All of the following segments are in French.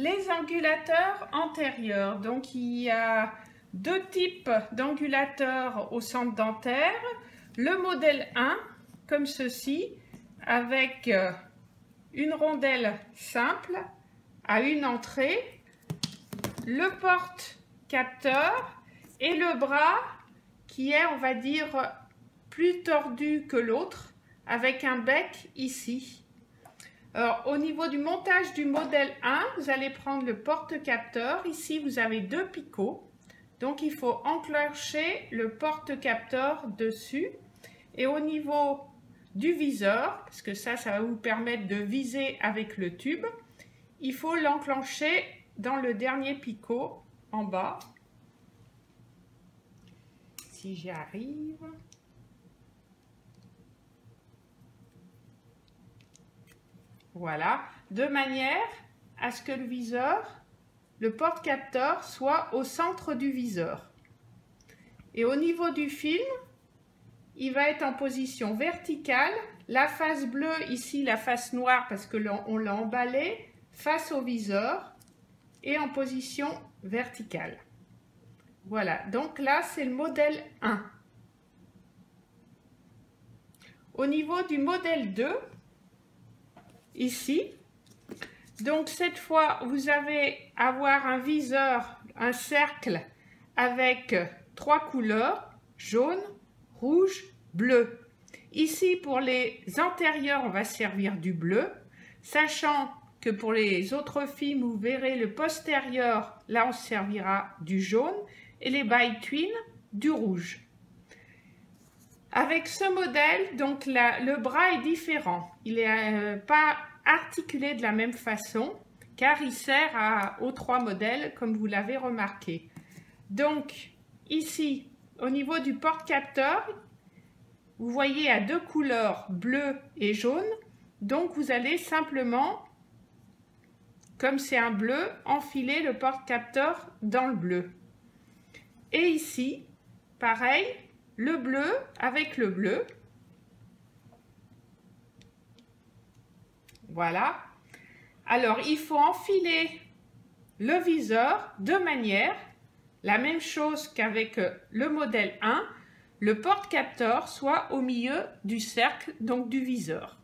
Les angulateurs antérieurs. Donc il y a deux types d'angulateurs au centre dentaire. Le modèle 1, comme ceci, avec une rondelle simple à une entrée, le porte-capteur et le bras qui est, on va dire, plus tordu que l'autre, avec un bec ici. Alors, au niveau du montage du modèle 1, vous allez prendre le porte-capteur. Ici, vous avez deux picots. Donc, il faut enclencher le porte-capteur dessus. Et au niveau du viseur, parce que ça va vous permettre de viser avec le tube, il faut l'enclencher dans le dernier picot en bas. Si j'y arrive. Voilà, de manière à ce que le viseur, le porte-capteur, soit au centre du viseur. Et au niveau du film, il va être en position verticale, la face bleue, ici la face noire parce que on l'a emballé, face au viseur et en position verticale. Voilà, donc là c'est le modèle 1. Au niveau du modèle 2, ici, donc cette fois vous allez avoir un viseur, un cercle avec trois couleurs, jaune, rouge, bleu. Ici pour les antérieurs on va servir du bleu, sachant que pour les autres films vous verrez le postérieur, là on servira du jaune et les by-twin du rouge. Avec ce modèle, donc le bras est différent. Il n'est pas articulé de la même façon, car il sert aux trois modèles, comme vous l'avez remarqué. Donc, ici, au niveau du porte-capteur, vous voyez à deux couleurs, bleu et jaune. Donc, vous allez simplement, comme c'est un bleu, enfiler le porte-capteur dans le bleu. Et ici, pareil, le bleu avec le bleu. Voilà. Alors, il faut enfiler le viseur de manière, la même chose qu'avec le modèle 1, le porte-capteur soit au milieu du cercle, donc du viseur.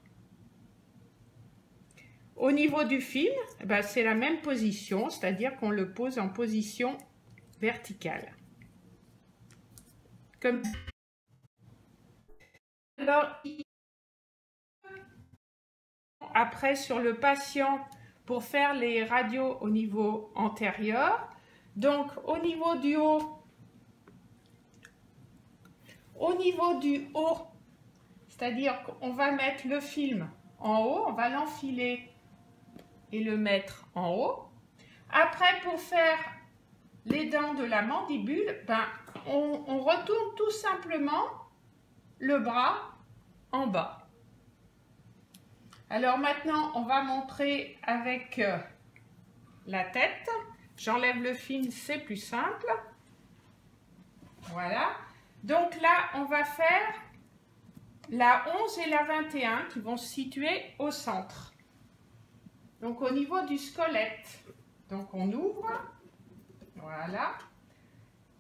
Au niveau du film, c'est la même position, c'est-à-dire qu'on le pose en position verticale. Comme... Alors, après sur le patient pour faire les radios au niveau antérieur. Donc au niveau du haut, c'est-à-dire qu'on va mettre le film en haut, on va l'enfiler et le mettre en haut. Après, pour faire les dents de la mandibule, on retourne tout simplement le bras en bas. Alors maintenant, on va montrer avec la tête. J'enlève le film, c'est plus simple. Voilà. Donc là, on va faire la 11 et la 21 qui vont se situer au centre. Donc au niveau du squelette. Donc on ouvre. Voilà.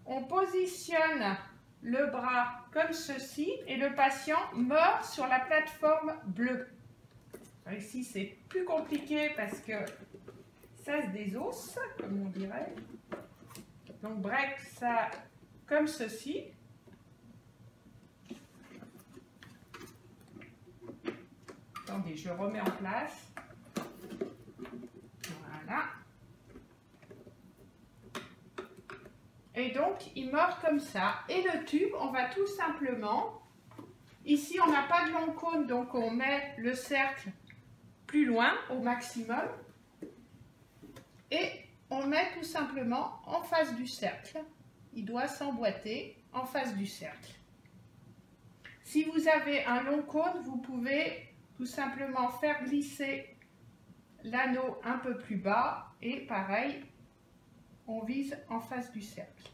On positionne le bras comme ceci et le patient meurt sur la plateforme bleue. Ici, c'est plus compliqué parce que ça se désosse, comme on dirait. Donc, break ça comme ceci. Attendez, je remets en place. Voilà. Et donc, il meurt comme ça. Et le tube, on va tout simplement... Ici, on n'a pas de long cône, donc on met le cercle plus loin, au maximum. Et on met tout simplement en face du cercle. Il doit s'emboîter en face du cercle. Si vous avez un long cône, vous pouvez tout simplement faire glisser l'anneau un peu plus bas. Et pareil, on vise en face du cercle.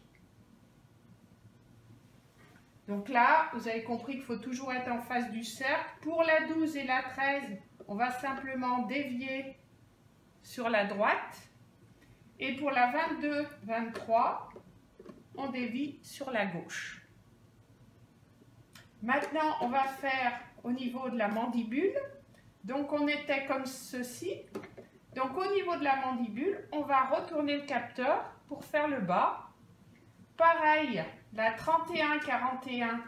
Donc là, vous avez compris qu'il faut toujours être en face du cercle. Pour la 12 et la 13, on va simplement dévier sur la droite Et pour la 22-23, on dévie sur la gauche. Maintenant, on va faire au niveau de la mandibule. Donc, on était comme ceci. Donc, au niveau de la mandibule, on va retourner le capteur pour faire le bas. Pareil, la 31-41,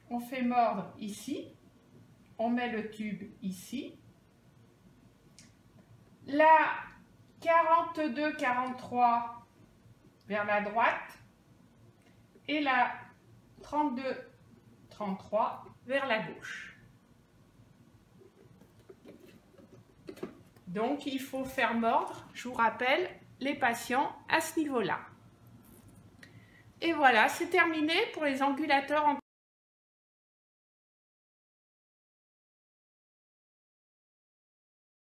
on fait mordre ici. On met le tube ici. La 42-43 vers la droite et la 32-33 vers la gauche. Donc, il faut faire mordre, je vous rappelle, les patients à ce niveau-là. Et voilà, c'est terminé pour les angulateurs en